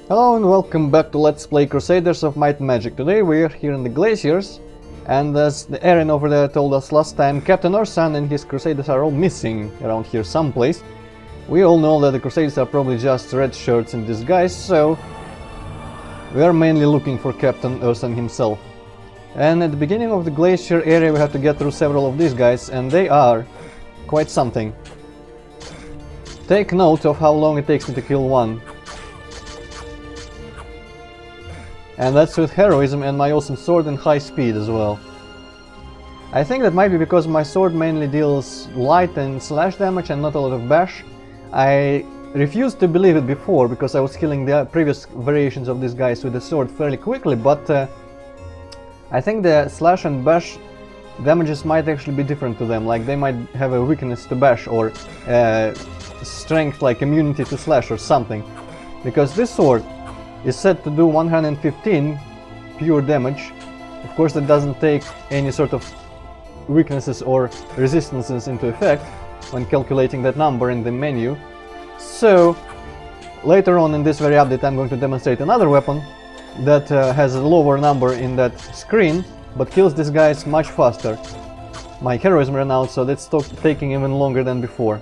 Hello and welcome back to Let's Play Crusaders of Might and Magic. Today we are here in the glaciers, and as Aaron over there told us last time, Captain Orson and his Crusaders are all missing around here someplace. We all know that the Crusaders are probably just red shirts in disguise, so we are mainly looking for Captain Orson himself. And at the beginning of the glacier area we have to get through several of these guys, and they are quite something. Take note of how long it takes me to kill one. And that's with heroism and my awesome sword and high speed as well. I think that might be because my sword mainly deals light and slash damage and not a lot of bash. I refused to believe it before because I was killing the previous variations of these guys with the sword fairly quickly, but I think the slash and bash damages might actually be different to them, like they might have a weakness to bash or strength like immunity to slash or something. Because this sword is said to do 115 pure damage. Of course that doesn't take any sort of weaknesses or resistances into effect when calculating that number in the menu. So later on in this very update I'm going to demonstrate another weapon that has a lower number in that screen but kills these guys much faster. My heroism ran out, so that's taking even longer than before.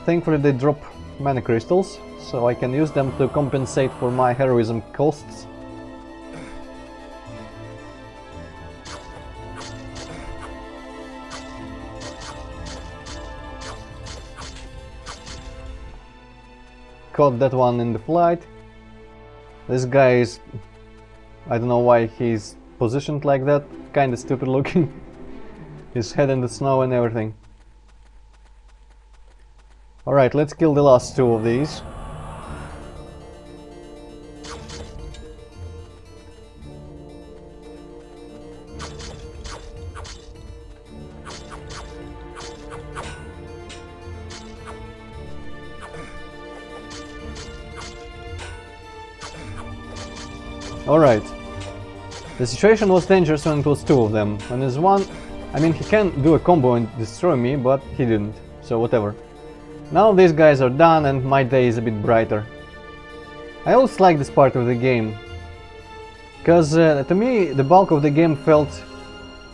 Thankfully they drop mana crystals, so I can use them to compensate for my heroism costs. Caught that one in the flight. This guy is... I don't know why he's positioned like that, kinda stupid looking. His head in the snow and everything. Alright, let's kill the last two of these. Alright. The situation was dangerous when it was two of them. When there's one, I mean, he can do a combo and destroy me, but he didn't, so whatever. Now these guys are done and my day is a bit brighter. I always like this part of the game, because to me the bulk of the game felt...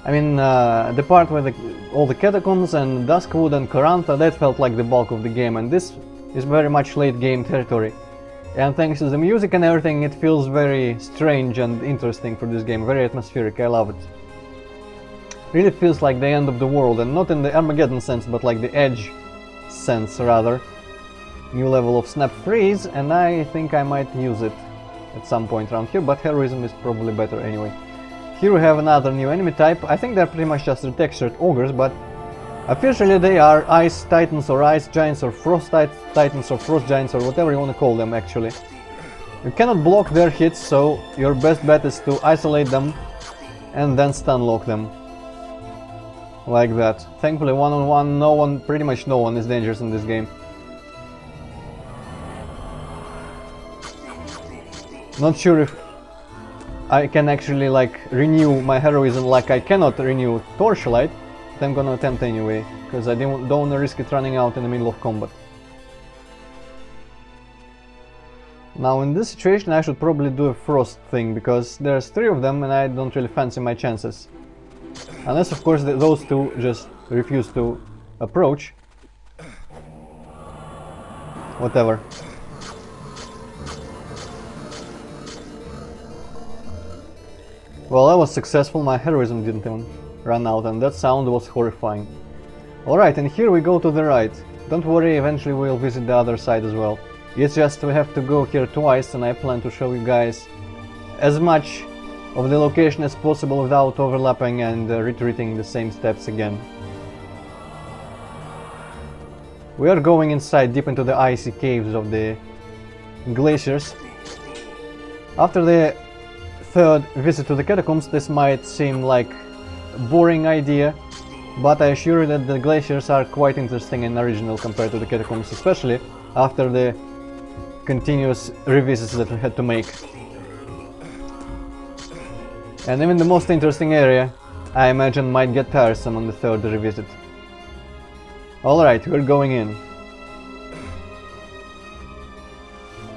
I mean, the part where all the Catacombs and Duskwood and Corantha, that felt like the bulk of the game, and this is very much late game territory. And thanks to the music and everything, it feels very strange and interesting for this game, very atmospheric, I love it. Really feels like the end of the world, and not in the Armageddon sense, but like the Edge sense rather. New level of Snap Freeze, and I think I might use it at some point around here, but heroism is probably better anyway. Here we have another new enemy type. I think they're pretty much just retextured ogres, but officially they are ice titans or ice giants or frost titans or frost giants or whatever you want to call them actually. You cannot block their hits, so your best bet is to isolate them and then stun lock them. Like that. Thankfully one-on-one, pretty much no one is dangerous in this game. Not sure if I can actually like renew my heroism like I cannot renew Torchlight, but I'm gonna attempt anyway, because I don't want to risk it running out in the middle of combat. Now in this situation I should probably do a frost thing, because there's three of them and I don't really fancy my chances. Unless of course those two just refuse to approach. Whatever. Well, I was successful, my heroism didn't even run out, and that sound was horrifying. Alright, and here we go to the right. Don't worry, eventually we'll visit the other side as well. It's just we have to go here twice, and I plan to show you guys as much of the location as possible without overlapping and retreating the same steps again. We are going inside deep into the icy caves of the glaciers. After the third visit to the Catacombs, this might seem like a boring idea, but I assure you that the glaciers are quite interesting and original compared to the Catacombs, especially after the continuous revisits that we had to make. And even the most interesting area, I imagine, might get tiresome on the third revisit. Alright, we're going in.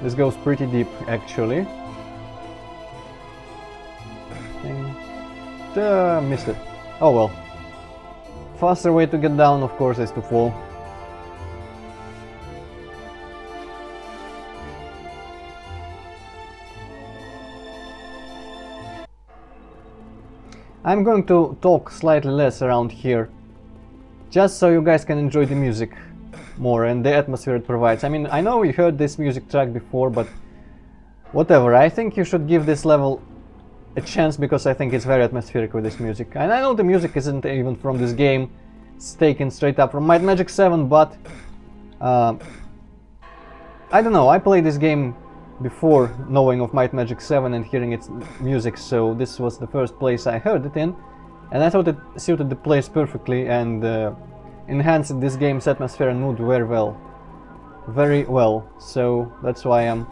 This goes pretty deep, actually. And missed it. Oh well. Faster way to get down, of course, is to fall. I'm going to talk slightly less around here, just so you guys can enjoy the music more and the atmosphere it provides. I mean, I know you heard this music track before, but whatever. I think you should give this level a chance because I think it's very atmospheric with this music. And I know the music isn't even from this game, it's taken straight up from Might and Magic 7, but I don't know, I played this game before knowing of Might and Magic 7 and hearing its music, so this was the first place I heard it in, and I thought it suited the place perfectly and enhanced this game's atmosphere and mood very well. Very well, so that's why I'm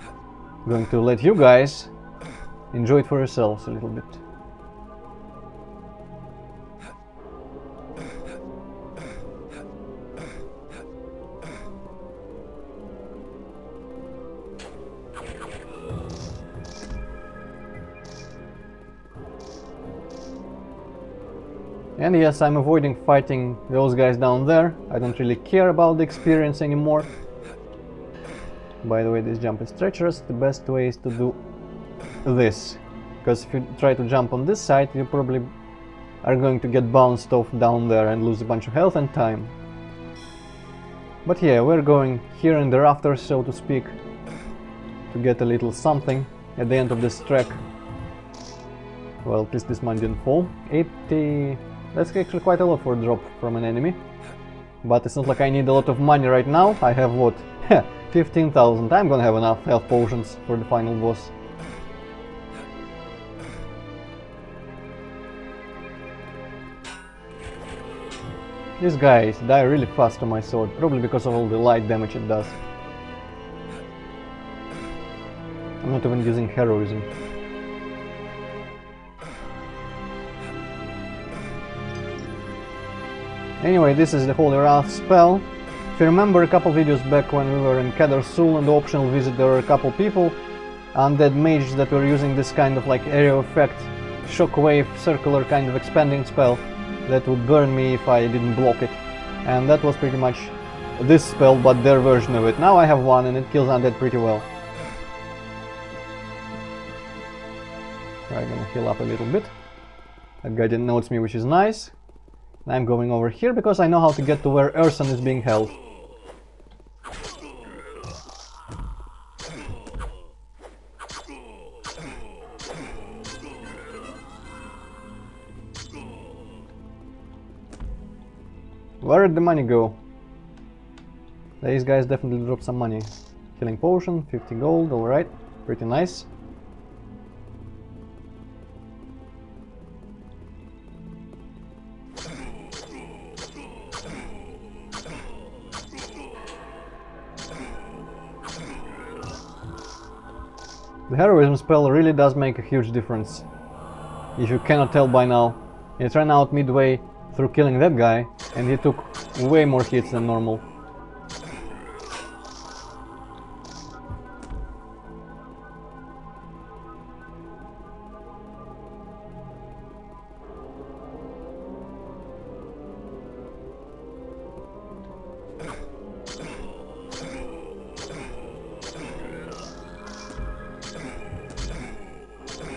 going to let you guys enjoy it for yourselves a little bit. And yes, I'm avoiding fighting those guys down there. I don't really care about the experience anymore. By the way, this jump is treacherous. The best way is to do this, because if you try to jump on this side, you probably are going to get bounced off down there and lose a bunch of health and time. But yeah, we're going here in the rafters, so to speak, to get a little something at the end of this track. Well, at least this mine didn't fall. 80... that's actually quite a lot for a drop from an enemy. But it's not like I need a lot of money right now. I have what? 15,000. I'm gonna have enough health potions for the final boss. These guys die really fast to my sword, probably because of all the light damage it does. I'm not even using heroism. Anyway, this is the Holy Wrath spell. If you remember a couple videos back when we were in Kadarsul and the optional visit, there were a couple people, undead mages, that were using this kind of like area effect, shockwave, circular kind of expanding spell that would burn me if I didn't block it. And that was pretty much this spell, but their version of it. Now I have one and it kills undead pretty well. I'm gonna heal up a little bit. That guy didn't notice me, which is nice. I'm going over here because I know how to get to where Urson is being held. Where did the money go? These guys definitely dropped some money. Healing potion, 50 gold, alright, pretty nice. The heroism spell really does make a huge difference. If you cannot tell by now, it ran out midway through killing that guy, and he took way more hits than normal.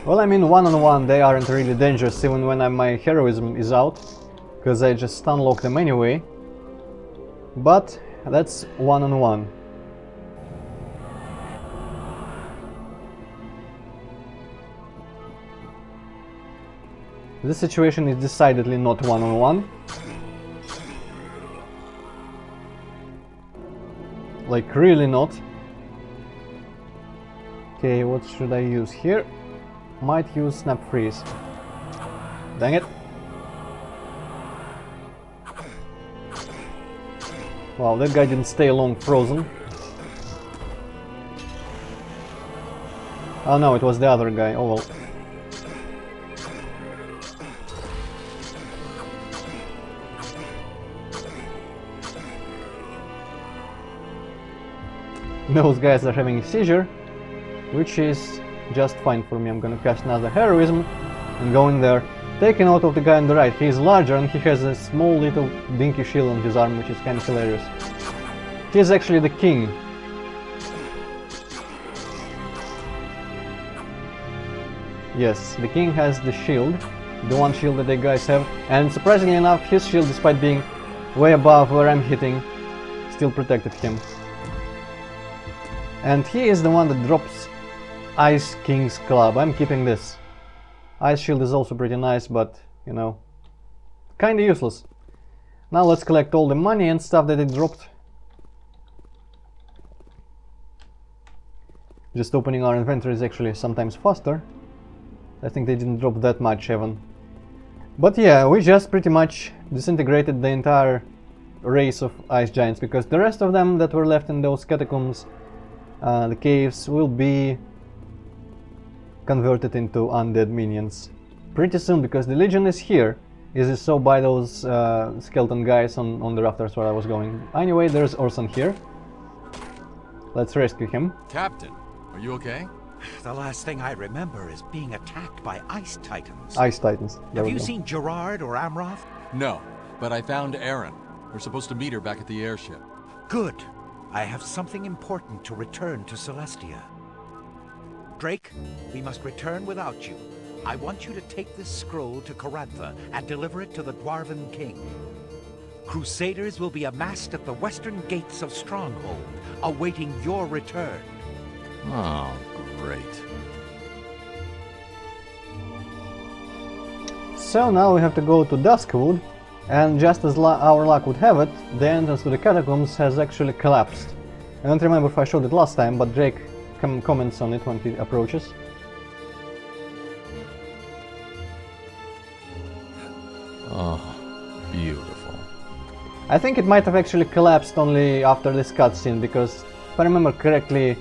Well, I mean, one-on-one they aren't really dangerous even when my heroism is out, because I just stun-lock them anyway. But that's one-on-one. This situation is decidedly not one-on-one. Like, really not. Okay, what should I use here? Might use Snap Freeze. Dang it. Wow, that guy didn't stay long frozen. Oh no, it was the other guy. Oh well. those guys are having a seizure, which is just fine for me. I'm gonna cast another heroism and go in there, taking out of the guy on the right. He's larger and he has a small little dinky shield on his arm, which is kind of hilarious. He's actually the king. Yes, the king has the shield, the one shield that the guys have, and surprisingly enough, his shield, despite being way above where I'm hitting, still protected him. And he is the one that drops Ice King's Club. I'm keeping this. Ice shield is also pretty nice, but, you know, kinda useless. Now let's collect all the money and stuff that it dropped. Just opening our inventory is actually sometimes faster. I think they didn't drop that much even. But yeah, we just pretty much disintegrated the entire race of ice giants, because the rest of them that were left in those catacombs, the caves, will be converted into undead minions pretty soon, because the Legion is here. Is so by those skeleton guys on the rafters where I was going. Anyway, there's Orson here. Let's rescue him. Captain, are you okay? The last thing I remember is being attacked by ice titans. Ice titans. Have you seen Gerard or Amroth? No, but I found Erin. We're supposed to meet her back at the airship. Good. I have something important to return to Celestia. Drake, we must return without you. I want you to take this scroll to Carantha and deliver it to the Dwarven King. Crusaders will be amassed at the western gates of Stronghold, awaiting your return. Oh, great. So now we have to go to Duskwood, and just as our luck would have it, the entrance to the catacombs has actually collapsed. I don't remember if I showed it last time, but Drake comments on it when he approaches. Oh, beautiful. I think it might have actually collapsed only after this cutscene, because if I remember correctly,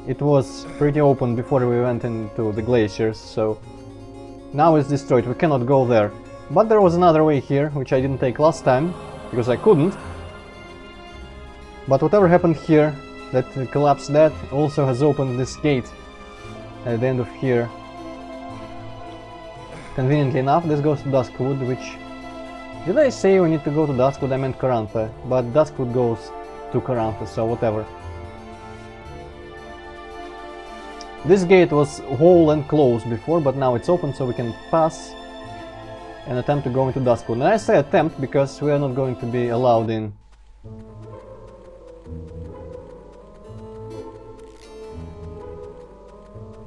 it was pretty open before we went into the glaciers, so now it's destroyed, we cannot go there. But there was another way here, which I didn't take last time, because I couldn't. But whatever happened here, that collapsed that, also has opened this gate at the end of here. Conveniently enough, this goes to Duskwood, which... Did I say we need to go to Duskwood? I meant Carantha, but Duskwood goes to Carantha, so whatever. This gate was whole and closed before, but now it's open, so we can pass and attempt to go into Duskwood. And I say attempt because we are not going to be allowed in.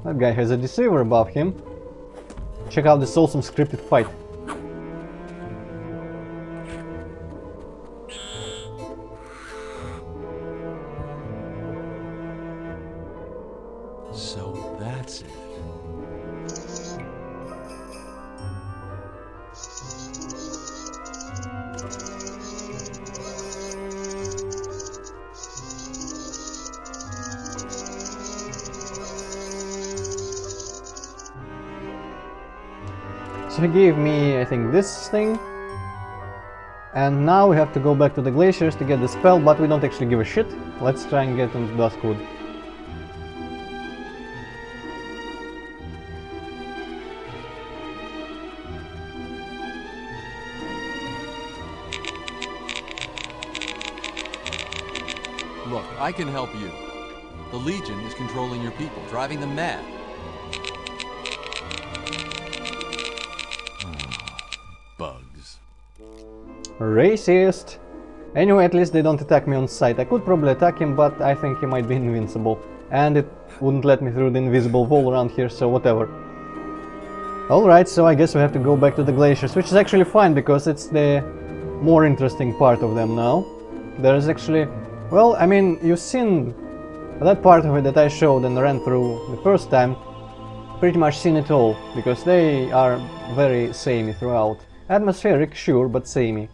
That guy has a deceiver above him. Check out this awesome scripted fight. So that's it. So he gave me, I think, this thing. And now we have to go back to the glaciers to get the spell, but we don't actually give a shit. Let's try and get into Duskwood. Look, I can help you. The Legion is controlling your people, driving them mad. Bugs. Racist! Anyway, at least they don't attack me on sight. I could probably attack him, but I think he might be invincible. And it wouldn't let me through the invisible wall around here, so whatever. Alright, so I guess we have to go back to the glaciers, which is actually fine, because it's the more interesting part of them now. There is actually... Well, I mean, you've seen that part of it that I showed and ran through the first time. Pretty much seen it all, because they are very samey throughout. Atmospheric, sure, but samey.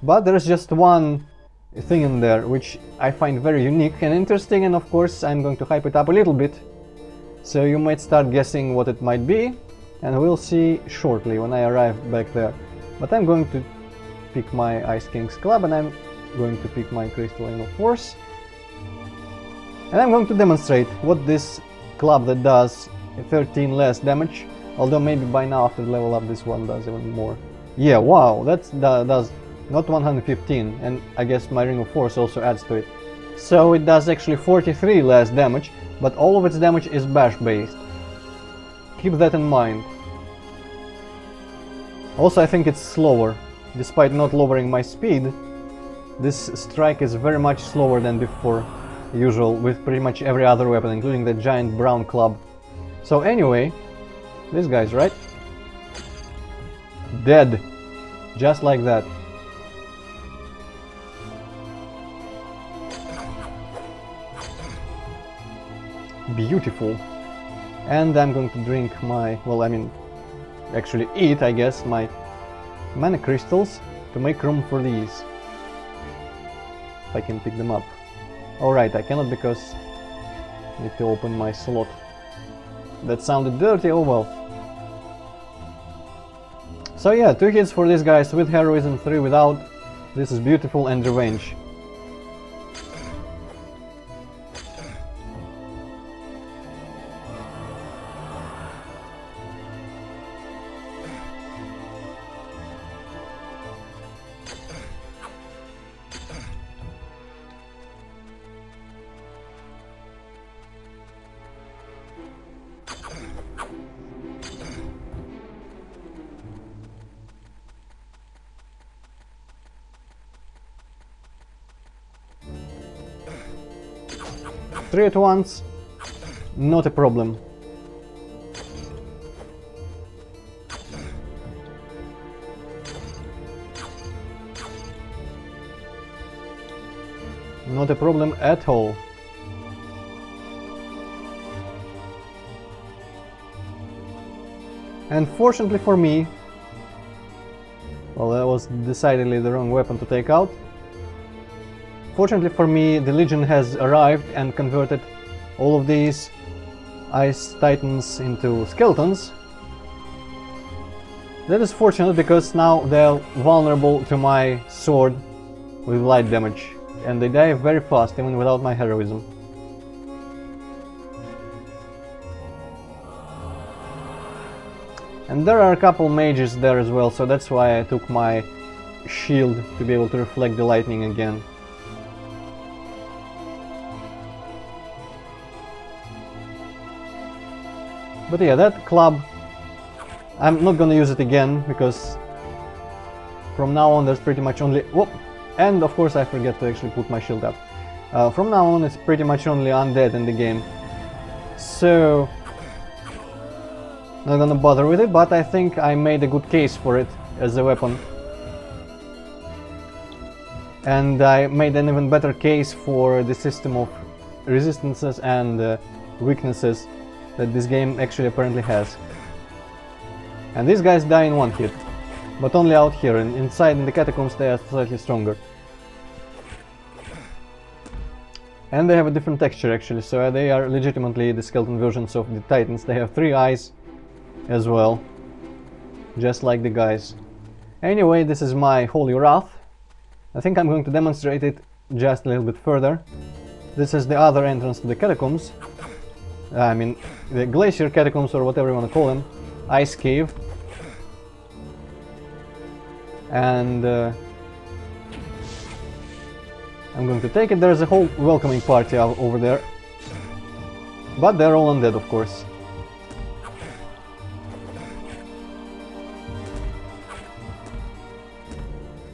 But there's just one thing in there which I find very unique and interesting, and of course I'm going to hype it up a little bit. So you might start guessing what it might be, and we'll see shortly when I arrive back there. But I'm going to pick my Ice King's Club, and I'm going to pick my Crystalline of Force. And I'm going to demonstrate what this club that does 13 less damage, although maybe by now after the level up this one does even more. Yeah, wow, that does not 115, and I guess my Ring of Force also adds to it. So it does actually 43 less damage, but all of its damage is bash based. Keep that in mind. Also, I think it's slower. Despite not lowering my speed, this strike is very much slower than before usual with pretty much every other weapon, including the giant brown club. So anyway, this guy's right. Dead. Just like that. Beautiful. And I'm going to drink my, well, I mean, actually eat, I guess, my mana crystals to make room for these. If I can pick them up. Alright, I cannot because I need to open my slot. That sounded dirty, oh well. So yeah, 2 hits for these guys with heroism, 3 without. This is beautiful, and revenge. Three at once, not a problem. Not a problem at all. And fortunately for me, well, that was decidedly the wrong weapon to take out. Fortunately for me, the Legion has arrived and converted all of these Ice Titans into skeletons. That is fortunate because now they're vulnerable to my sword with light damage, and they die very fast even without my heroism. And there are a couple mages there as well, so that's why I took my shield to be able to reflect the lightning again. But yeah, that club, I'm not gonna use it again, because from now on there's pretty much only... Whoop! And of course I forget to actually put my shield up. From now on it's pretty much only undead in the game. So... not gonna bother with it, but I think I made a good case for it as a weapon. And I made an even better case for the system of resistances and weaknesses that this game actually apparently has. And these guys die in one hit, but only out here, and inside in the Catacombs they are slightly stronger. And they have a different texture actually, so they are legitimately the skeleton versions of the Titans. They have 3 eyes as well, just like the guys. Anyway, this is my Holy Wrath. I think I'm going to demonstrate it just a little bit further. This is the other entrance to the Catacombs. I mean, the Glacier Catacombs, or whatever you want to call them. Ice Cave. And I'm going to take it. There's a whole welcoming party over there. But they're all undead, of course.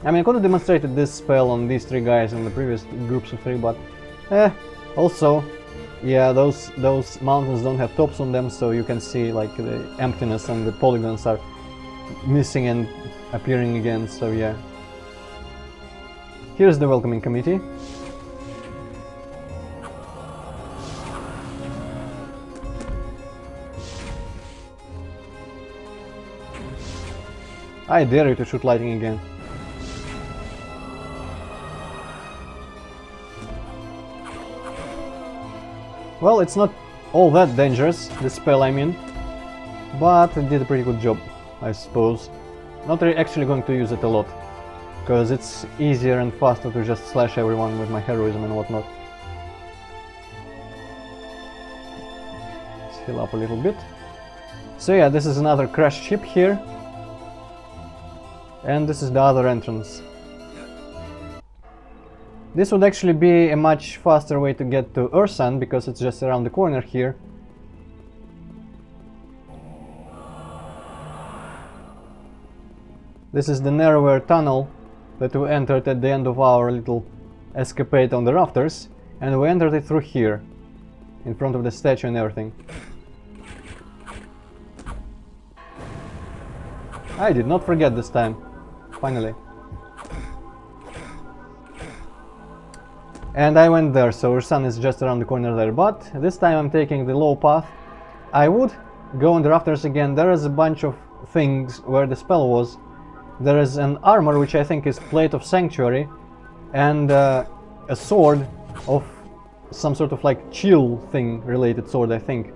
I mean, I could have demonstrated this spell on these 3 guys in the previous groups of 3, but also, yeah, those mountains don't have tops on them, so you can see like the emptiness and the polygons are missing and appearing again, so yeah. Here's the welcoming committee. I dare you to shoot lightning again. Well, it's not all that dangerous, this spell I mean, but it did a pretty good job, I suppose. Not actually going to use it a lot, because it's easier and faster to just slash everyone with my heroism and whatnot. heal up a little bit. So yeah, this is another crashed ship here. And this is the other entrance. This would actually be a much faster way to get to Ursan, because it's just around the corner here. This is the narrower tunnel that we entered at the end of our little escapade on the rafters, and we entered it through here, in front of the statue and everything. I did not forget this time, finally. And I went there, so Ursan is just around the corner there, but this time I'm taking the low path. I would go on the rafters again. There is a bunch of things where the spell was. There is an armor, which I think is Plate of Sanctuary, and a sword of some sort of like chill thing related sword, I think.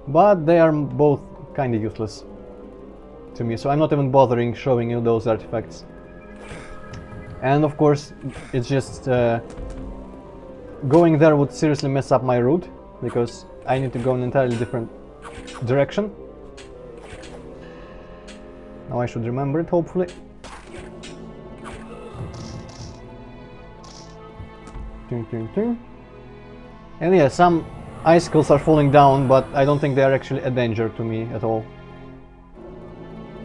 But they are both kinda useless to me, so I'm not even bothering showing you those artifacts. And of course, it's just going there would seriously mess up my route, because I need to go in an entirely different direction. Now I should remember it, hopefully. And yeah, some icicles are falling down, but I don't think they are actually a danger to me at all.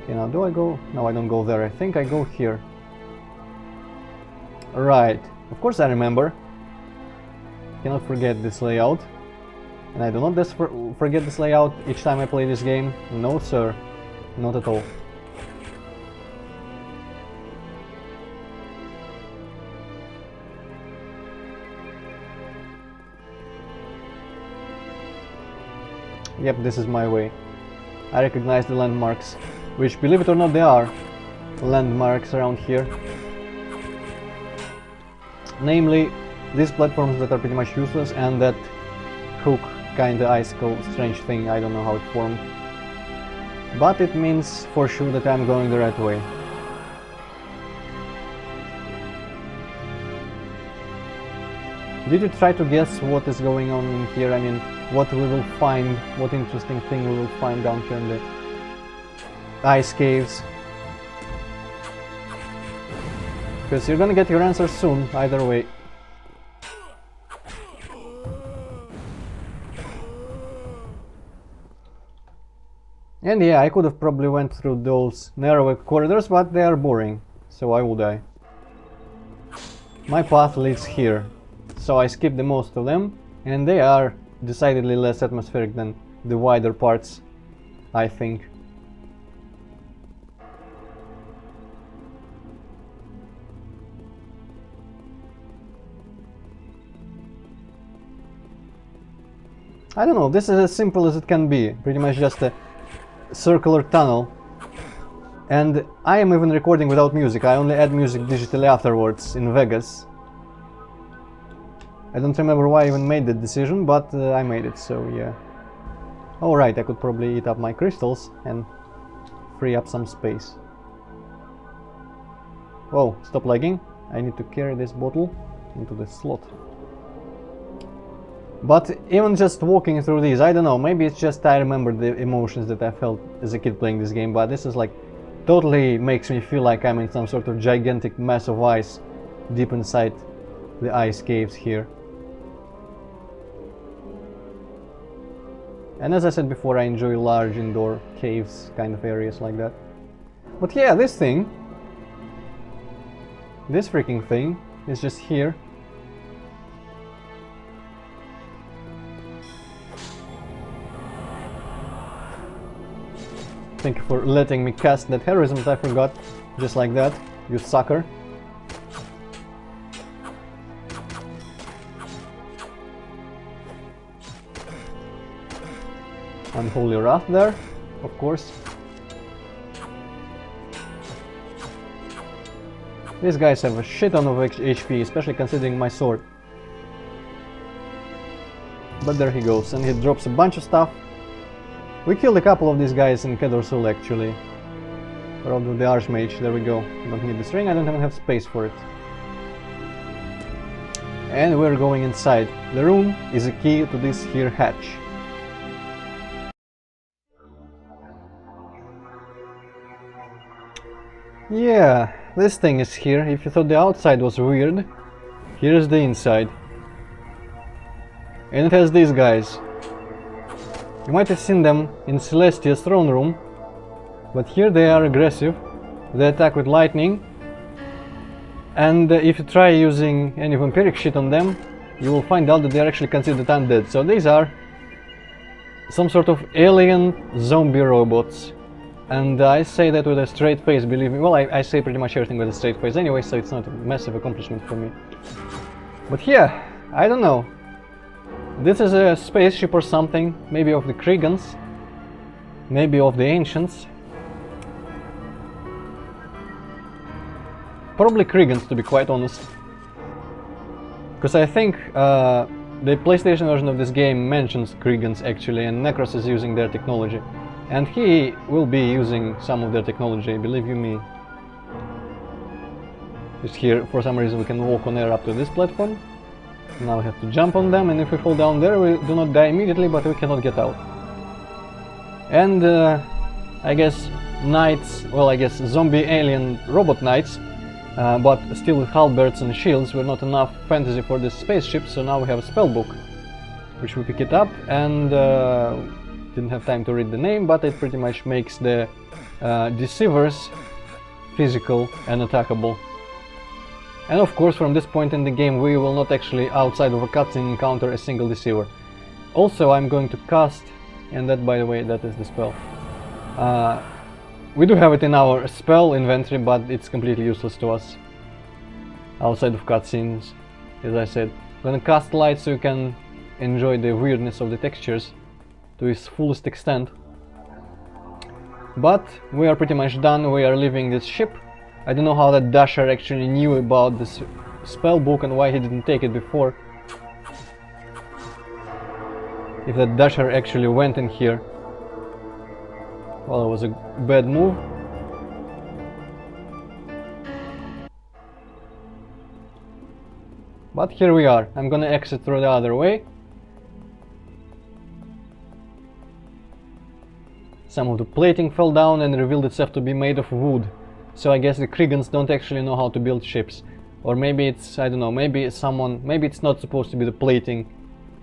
Okay, now do I go? No, I don't go there. I think I go here. Right. Of course I remember. Cannot forget this layout. And I do not forget this layout each time I play this game. No, sir. Not at all. Yep, this is my way. I recognize the landmarks, which, believe it or not, they are landmarks around here. Namely, these platforms that are pretty much useless, and that hook kinda icicle strange thing, I don't know how it formed. But it means for sure that I'm going the right way. Did you try to guess what is going on in here? I mean, what we will find, what interesting thing we will find down here in the ice caves? Because you're gonna get your answer soon, either way. And yeah, I could have probably went through those narrow corridors, but they are boring, so why would I? My path leads here, so I skipped the most of them, and they are decidedly less atmospheric than the wider parts, I think. I don't know, this is as simple as it can be, pretty much just a circular tunnel. And I am even recording without music, I only add music digitally afterwards in Vegas. I don't remember why I even made the decision, but I made it, so yeah. Alright, I could probably eat up my crystals and free up some space. Whoa, stop lagging. I need to carry this bottle into the slot. But even just walking through these, I don't know, maybe it's just I remember the emotions that I felt as a kid playing this game, but this is like totally makes me feel like I'm in some sort of gigantic mass of ice deep inside the ice caves here. And as I said before, I enjoy large indoor caves kind of areas like that. But yeah, this thing, this freaking thing is just here. Thank you for letting me cast that heroism that I forgot, just like that, you sucker. Unholy Wrath there, of course. These guys have a shit ton of HP, especially considering my sword. But there he goes, and he drops a bunch of stuff. We killed a couple of these guys in Kedorsul actually. Robbed with the Archmage, there we go. Don't need this ring, I don't even have space for it. And we're going inside. The room is a key to this here hatch. Yeah, this thing is here. If you thought the outside was weird, here's the inside. And it has these guys. You might have seen them in Celestia's throne room, but here they are aggressive. They attack with lightning. And if you try using any vampiric shit on them, you will find out that they are actually considered undead. So these are some sort of alien zombie robots. And I say that with a straight face, believe me. Well, I say pretty much everything with a straight face anyway, so it's not a massive accomplishment for me. But yeah, I don't know. This is a spaceship or something, maybe of the Kriegans, maybe of the Ancients. Probably Kriegans, to be quite honest. Because I think the PlayStation version of this game mentions Kriegans actually, and Necros is using their technology. And he will be using some of their technology, believe you me. Just here, for some reason, we can walk on air up to this platform. Now we have to jump on them, and if we fall down there, we do not die immediately, but we cannot get out. And I guess knights, well, I guess zombie alien robot knights, but still with halberds and shields were not enough fantasy for this spaceship, so now we have a spell book, which we pick it up, and didn't have time to read the name, but it pretty much makes the deceivers physical and attackable. And of course, from this point in the game, we will not actually, outside of a cutscene, encounter a single deceiver. Also, I'm going to cast, and that, by the way, that is the spell. We do have it in our spell inventory, but it's completely useless to us outside of cutscenes, as I said. I'm gonna cast light so you can enjoy the weirdness of the textures to its fullest extent. But we are pretty much done. We are leaving this ship. I don't know how that Dasher actually knew about this spell book and why he didn't take it before. If that Dasher actually went in here, well, it was a bad move. But here we are. I'm gonna exit through the other way. Some of the plating fell down and revealed itself to be made of wood. So I guess the Kriegans don't actually know how to build ships. Or maybe it's, I don't know, maybe it's not supposed to be the plating.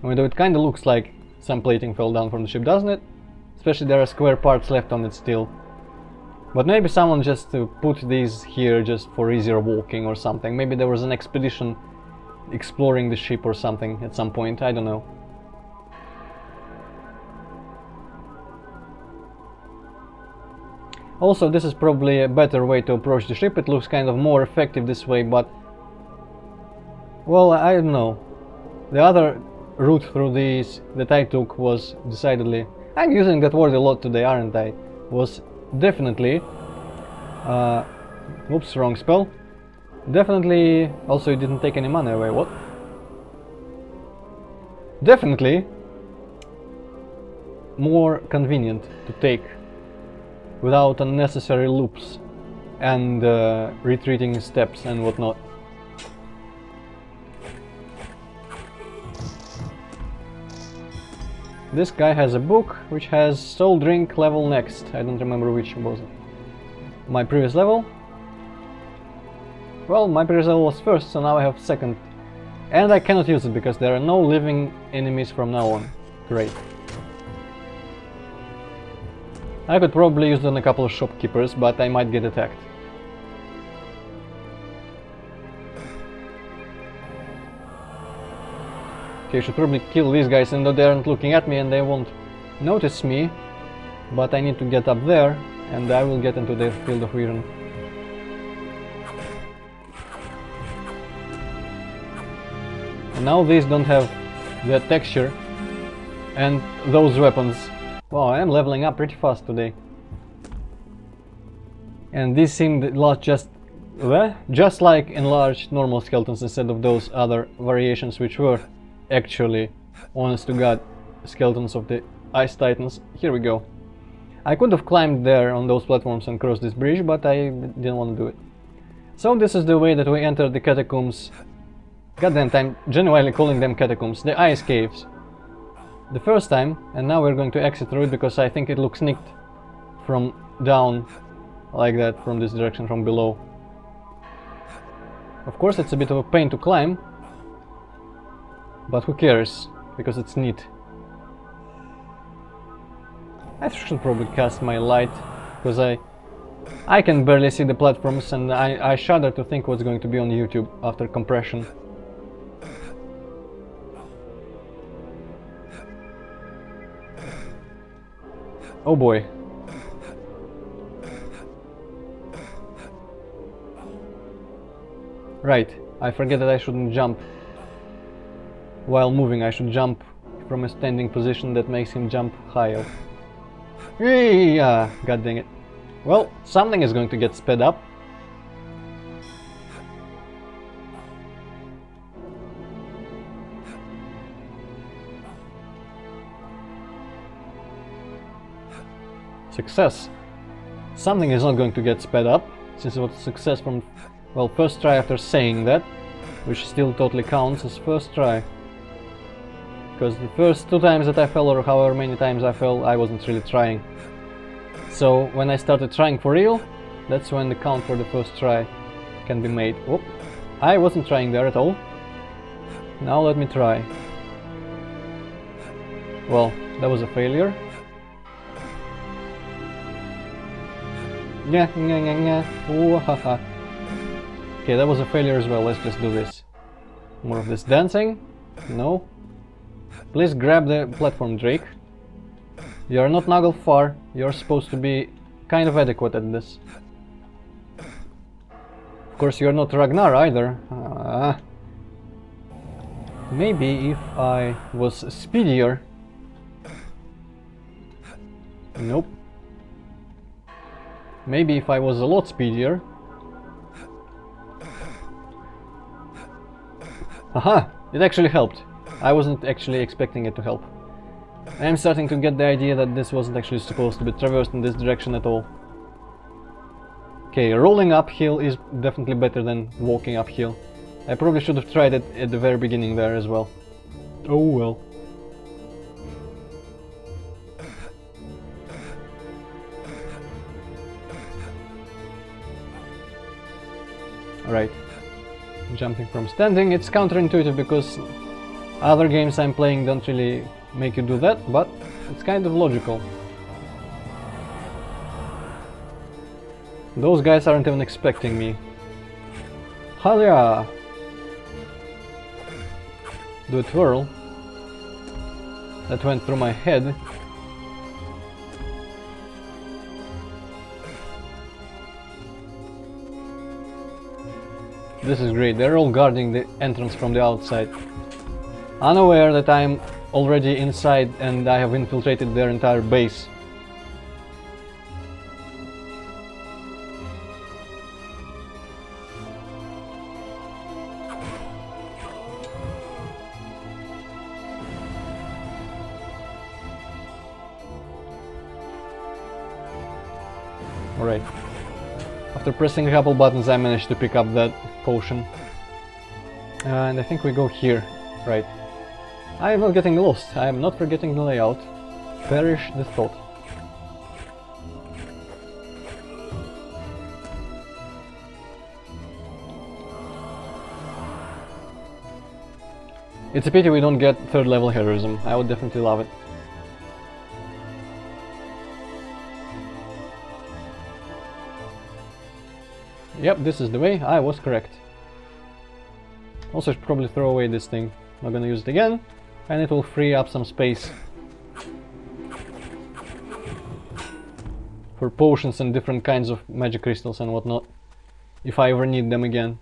Although it kinda looks like some plating fell down from the ship, doesn't it? Especially there are square parts left on it still. But maybe someone just put these here just for easier walking or something. Maybe there was an expedition exploring the ship or something at some point, I don't know. Also, this is probably a better way to approach the ship. It looks kind of more effective this way, but... well, I don't know. The other route through these that I took was decidedly... I'm using that word a lot today, aren't I? Was definitely... oops, wrong spell. Definitely... also, it didn't take any money away, what? Definitely... more convenient to take without unnecessary loops and retreating steps and whatnot. This guy has a book which has soul drink level next. I don't remember which was my previous level. Well, my previous level was first, so now I have second. And I cannot use it because there are no living enemies from now on. Great. I could probably use it on a couple of shopkeepers, but I might get attacked. Okay, I should probably kill these guys, and though they aren't looking at me and they won't notice me, but I need to get up there, and I will get into their field of vision. And now these don't have that texture, and those weapons. Wow, I am leveling up pretty fast today. And these seemed just like enlarged normal skeletons instead of those other variations which were actually, honest to god, skeletons of the Ice Titans. Here we go. I could have climbed there on those platforms and crossed this bridge, but I didn't want to do it. So this is the way that we enter the catacombs. Goddamn, I'm genuinely calling them catacombs, the ice caves. The first time, and now we're going to exit through it because I think it looks nicked from down like that from this direction, from below. Of course it's a bit of a pain to climb, but who cares, because it's neat. I should probably cast my light, because I can barely see the platforms, and I shudder to think what's going to be on YouTube after compression. Oh boy. Right, I forget that I shouldn't jump while moving. I should jump from a standing position that makes him jump higher. Yeah, god dang it. Well, something is going to get sped up. Success. Something is not going to get sped up, since it was a success from, well, first try after saying that, which still totally counts as first try. Because the first 2 times that I fell, or however many times I fell, I wasn't really trying. So when I started trying for real, that's when the count for the first try can be made. Whoop. I wasn't trying there at all. Now let me try. Well, that was a failure. Yeah, ooh, haha. Okay, that was a failure as well. Let's just do this. More of this dancing. No. Please grab the platform, Drake. You're not Nuggle far. You're supposed to be kind of adequate at this. Of course, you're not Ragnar either. Maybe if I was speedier. Nope. Maybe if I was a lot speedier. Haha! It actually helped. I wasn't actually expecting it to help. I'm starting to get the idea that this wasn't actually supposed to be traversed in this direction at all. Okay, rolling uphill is definitely better than walking uphill. I probably should have tried it at the very beginning there as well. Oh well. Alright. Jumping from standing, it's counterintuitive because other games I'm playing don't really make you do that, but it's kind of logical. Those guys aren't even expecting me. Halia! Do a twirl. That went through my head. This is great, they're all guarding the entrance from the outside. Unaware that I'm already inside and I have infiltrated their entire base. Alright. After pressing a couple buttons I managed to pick up that potion. And I think we go here. Right. I am not getting lost. I am not forgetting the layout. Perish the thought. It's a pity we don't get 3rd level heroism. I would definitely love it. Yep, this is the way. I was correct. Also, I should probably throw away this thing. Not gonna use it again, and it will free up some space for potions and different kinds of magic crystals and whatnot, if I ever need them again.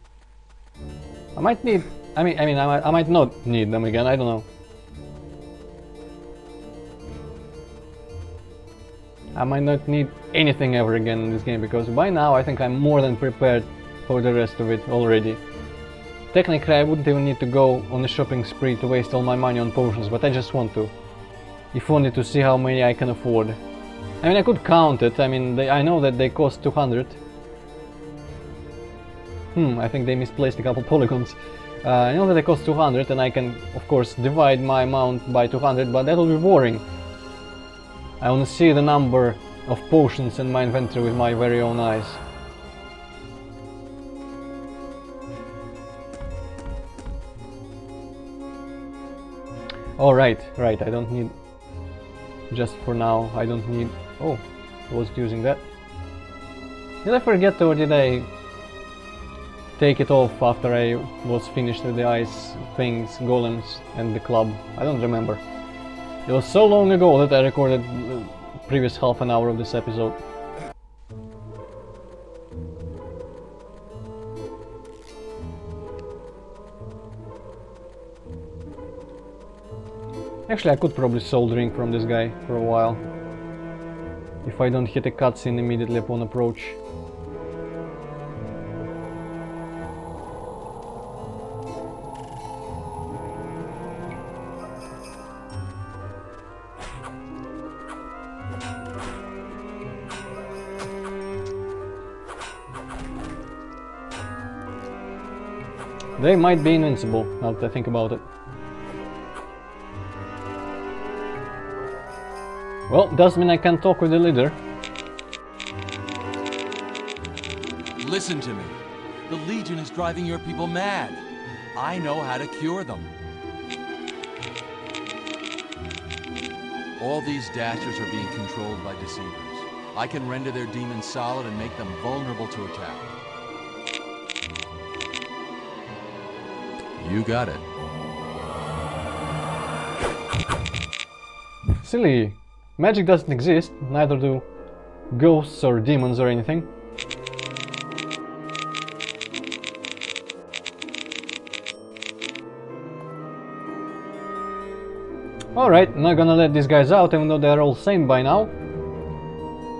I might need. I might not need them again. I don't know. I might not need anything ever again in this game, because by now I think I'm more than prepared for the rest of it already. Technically I wouldn't even need to go on a shopping spree to waste all my money on potions, but I just want to. If only to see how many I can afford. I mean, I could count it. I mean, I know that they cost 200. I think they misplaced a couple polygons. I know that they cost 200 and I can, of course, divide my amount by 200, but that will be boring. I want to see the number of potions in my inventory with my very own eyes. Oh, right, I don't need... Just for now, I don't need... Oh, I was using that. Did I forget or did I take it off after I was finished with the ice things, golems and the club? I don't remember. It was so long ago that I recorded the previous half an hour of this episode. Actually, I could probably soul drink from this guy for a while, if I don't hit a cutscene immediately upon approach. They might be invincible, now that I think about it. Well, doesn't mean I can't talk with the leader. Listen to me. The Legion is driving your people mad. I know how to cure them. All these dashers are being controlled by deceivers. I can render their demons solid and make them vulnerable to attack. You got it. Silly. Magic doesn't exist, neither do ghosts or demons or anything. Alright, not gonna let these guys out even though they're all sane by now.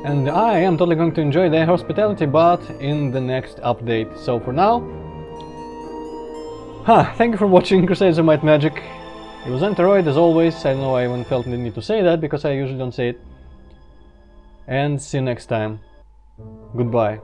And I am totally going to enjoy their hospitality, but in the next update. So for now... thank you for watching Crusaders of Might Magic. It was Antroid as always. I know I even felt the need to say that because I usually don't say it. And see you next time. Goodbye.